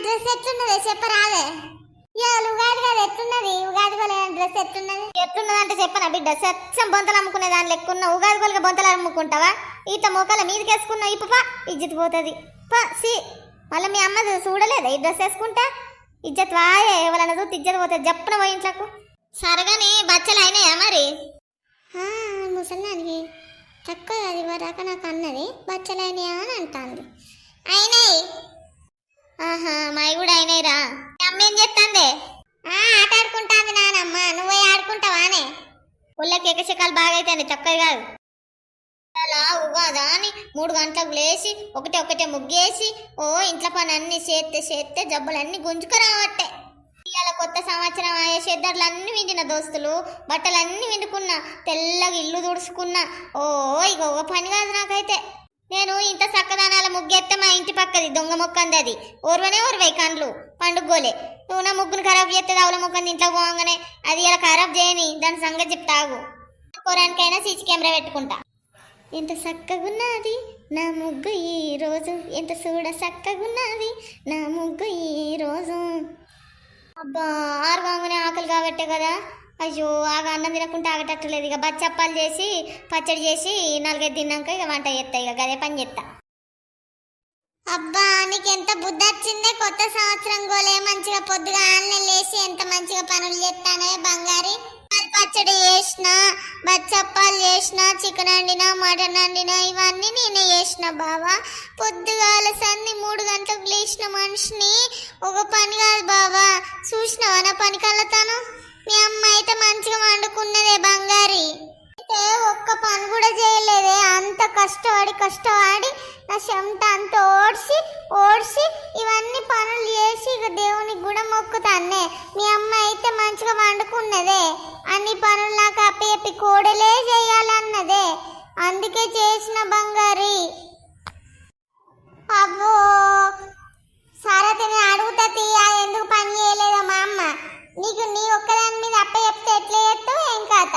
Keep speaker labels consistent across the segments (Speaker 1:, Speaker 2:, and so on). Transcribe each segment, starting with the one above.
Speaker 1: Dress ఎట్లున్నది చెప్పరాదే? ఇవాళ ఉగాది కదా, ఎట్లున్నది ఉగాది గోల డ్రెస్ ఎట్లున్నది?
Speaker 2: ఎట్లున్నది అంటే చెప్పనా బిడ్డ, సత్యం బొంతలు అమ్ముకునే దాని లెక్కున్న ఉగాది గోలకి బొంతలు అమ్ముకుంటావా? ఈత మోకాల మీదకి వేసుకున్నావు ఇప్పు పా, ఇజ్జత్ పోతుంది పా. మళ్ళీ మీ అమ్మ చూడలేదా ఈ డ్రెస్ వేసుకుంటా? ఇజ్జత్ వాయే, ఎవరన్నా చూస్తే ఇజ్జత్ పోతుంది. చెప్పన పోయి ఇంట్లోకు. సరగానే బచ్చలు అయినాయా మరి?
Speaker 1: ముసలానికి తక్కువ అది వరకు నాకు అన్నది బచ్చలైనయా అని అంటాంది. అయినాయి.
Speaker 2: ఆహా, మావి కూడా అయినాయిరా. అమ్మ ఏం చేస్తాందే?
Speaker 1: ఆట ఆడుకుంటాంది నానమ్మ. నువ్వే ఆడుకుంటావానే?
Speaker 2: పుల్లకి ఎకశకాలు బాగా అవుతాయి, తక్కువ కాదు. అలా ఉగాదా అని 3 గంటలకు లేచి ఒకటే ముగ్గేసి ఓ ఇంట్లో పని అన్ని చేస్తే జబ్బులన్నీ గుంజుకురావట్టే. ఇవాళ కొత్త సంవత్సరం అయ్యే షెద్దర్లు అన్ని విండిన దోస్తులు, బట్టలన్నీ విండుకున్నా, తెల్లగా ఇల్లు తుడుచుకున్నా. ఓ ఇక ఒక పని కాదు నాకైతే. నేను ఇంత చక్కదానాల ముగ్గెత్తే మా ఇంటి పక్కది దొంగ మొక్కంది, అది ఓర్వై కండ్లు పండుగోలే. నువ్వు నా ముగ్గును ఖరాబ్ చేస్తే ఆవుల మొక్కంది ఇంట్లో పోగానే. అది ఇలా ఖరాబ్ చేయని, దాని సంగతి చెప్తాగు. కోరానికైనా సీసీ కెమెరా పెట్టుకుంటా. ఎంత చక్కగున్నది నా ముగ్గు ఈ రోజు, ఎంత చూడ చక్కగున్నది నా ముగ్గు ఈ రోజు. అబ్బా, 6 కాగానే ఆకలి కాబట్టే కదా. అయ్యో, ఆగా అన్నం తినకుంటే ఆగటట్లేదు. ఇక బచ్చప్పాలు చేసి పచ్చడి చేసి 4-5 తిన్నాక ఇక వంట చేస్తా. ఇక గదే పని చేస్తా.
Speaker 1: అబ్బా, నీకెంత బుద్ధి వచ్చిందే. కొత్త సంవత్సరం గోలే మంచిగా పొద్దుగా ఆన్లైన్ లేసి ఎంత మంచిగా పనులు చేస్తానే బంగారి. పచ్చడి చేసిన, బచ్చప్పాలు చేసిన, చికెన్ వండినా, మటన్ వండినా, ఇవన్నీ నేనే చేసిన బావా. పొద్దుగాల సంధి 3 గంటలకు లేచిన మనిషిని ఒక పని కాదు బావా. చూసినావా నా పని కళ్ళతాను? మీ అమ్మ అయితే మంచిగా వండుకున్నదే బంగారి. అయితే ఒక్క పని కూడా చేయలేదే. అంత కష్టపడి నా చెమట అంత ఓడ్చి ఇవన్నీ పనులు చేసి ఇక దేవునికి కూడా మొక్కుతానే. మీ అమ్మ అయితే మంచిగా వండుకున్నదే. అన్ని పనులు నాకు అప్పి కోడలే చేయాలన్నదే. అందుకే చేసిన బంగారి. అబ్బో, సారథిని అడుగుతా తీయ, ఎందుకు పని చేయలేదో మా అమ్మ. నీ ఒక్కదాని మీద అప్ప చెప్తే ఎట్లా చేస్తావు ఏం కాత?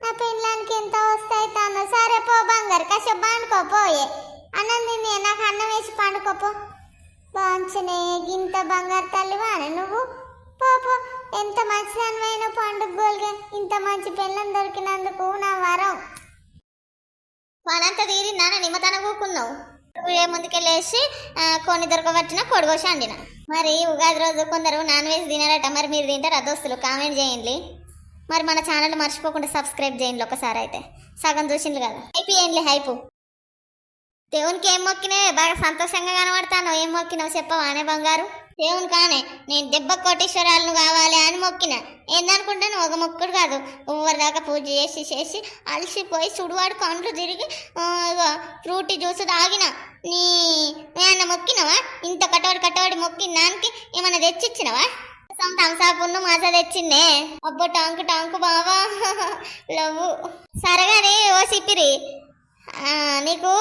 Speaker 1: నా పిల్లానికి ఎంత వస్తాయి తాను. సరే పో బంగారు, కాసేపు పండుకోపోయే. అన్నం తిని నాకు అన్నం వేసి పండుకోపో. బాంచనే గింత బంగారు తల్లివానే నువ్వు. పో, ఎంత మంచిదనమైన పండుగ గోల్గా ఇంత మంచి పిల్లని దొరికినందుకు నా వరం.
Speaker 2: పనంతా తీరిందా? నిమ్మతన కూకున్నావు. ముందుకెళ్ళేసి కొన్ని దొరకబట్టిన కొడుగోసి అండిన. మరి ఉగాది రోజు కొందరు నాన్ వెజ్ తినారట. మరి మీరు తింటారా దోస్తులు? కామెంట్ చేయండి. మరి మన ఛానల్ మర్చిపోకుండా సబ్స్క్రైబ్ చేయండి. ఒకసారి అయితే సగం చూసిండ్రు కదా. హైపు దేవునికి ఏం మొక్కినావే? బాగా సంతోషంగా కనబడతాను. ఏం మొక్కినావు చెప్పవానే బంగారు? దేవుని కానే నేను దెబ్బ కోటేశ్వరాలను కావాలి అని మొక్కిన. ఏందనుకుంటాను, ఒక మొక్కుడు కాదు, ఎవరి దాకా పూజ చేసి అలసిపోయి సుడువాడు కండ్లు తిరిగి ఫ్రూటీ జ్యూస్ తాగిన. నీ అన్న మొక్కినవా? ఇంత కట్టబడి మొక్కిన దానికి ఏమన్నా తెచ్చిచ్చినవా? థమ్సాపున్ను మాసా తెచ్చిందే. అబ్బో టాంకు బావా లవ్వు. సరగాని ఓ సిప్పిరి, నీకు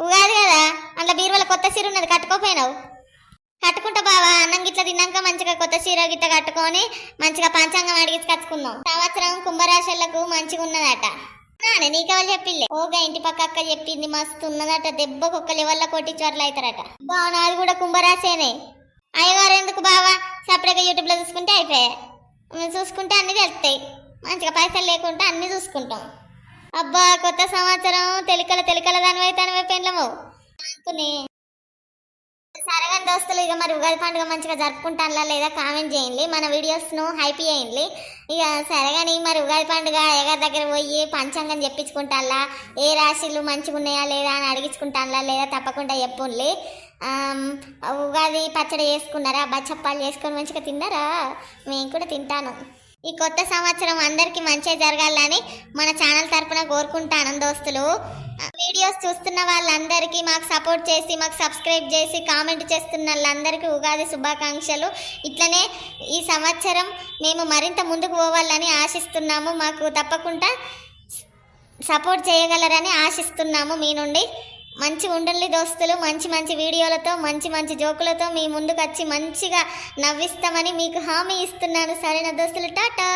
Speaker 2: ఉగాది కదా, అందులో బీరువాల కొత్త చీర ఉన్నది, కట్టుకోపోయినావు? కట్టుకుంటా బావా. అన్నం గిట్ల తిన్నాక మంచిగా కొత్త చీర గిట్ట కట్టుకొని మంచిగా పంచాంగం అడిగి కట్టుకుందాం. సంవత్సరం కుంభరాశులకు మంచిగా ఉన్నదట. నీకెవరు చెప్పింది? ఓగా ఇంటి పక్క అక్క చెప్పింది. మస్తు ఉన్నదట. దెబ్బకు ఒక్క లెవెల్లో కొట్టించోట్లు అవుతారట. బావ నాది కూడా కుంభరాశేనే. అయ్యగారు ఎందుకు బావా, సపరేట్గా యూట్యూబ్లో చూసుకుంటే అయిపోయాయి. చూసుకుంటే అన్ని తెలుస్తాయి. మంచిగా పైసలు లేకుంటే అన్ని చూసుకుంటాం. అబ్బా, కొత్త సంవత్సరం తెలికల దానివైతే పెండ్లము అనుకుని. సరగా దోస్తులు, ఇక మరి ఉగాది పండుగ మంచిగా జరుపుకుంటానులా లేదా కామెంట్ చేయండి. మన వీడియోస్ను హైప్ చేయండి. ఇక సరగాని మరి ఉగాది పండుగ ఎవరి దగ్గర పోయి పంచాంగం చెప్పించుకుంటానులా, ఏ రాశులు మంచిగా ఉన్నాయా లేదా అని అడిగించుకుంటానులా లేదా తప్పకుండా చెప్పుండి. ఉగాది పచ్చడి చేసుకున్నారా? బచ్చప్పాలు చేసుకొని మంచిగా తిన్నారా? మేము కూడా తింటాను. ఈ కొత్త సంవత్సరం అందరికీ మంచిగా జరగాలని మన ఛానల్ తరపున కోరుకుంటాను దోస్తులు. వీడియోస్ చూస్తున్న వాళ్ళందరికీ మాకు సపోర్ట్ చేసి మాకు సబ్స్క్రైబ్ చేసి కామెంట్ చేస్తున్న వాళ్ళందరికీ ఉగాది శుభాకాంక్షలు. ఇట్లనే ఈ సంవత్సరం మేము మరింత ముందుకు పోవాలని ఆశిస్తున్నాము. మాకు తప్పకుండా సపోర్ట్ చేయగలరని ఆశిస్తున్నాము మీ నుండి. మంచిగా ఉండండి దోస్తులు. మంచి వీడియోలతో మంచి జోకులతో మీ ముందుకు వచ్చి మంచిగా నవ్విస్తామని మీకు హామీ ఇస్తున్నాను. సరేనా దోస్తులు? టాటా.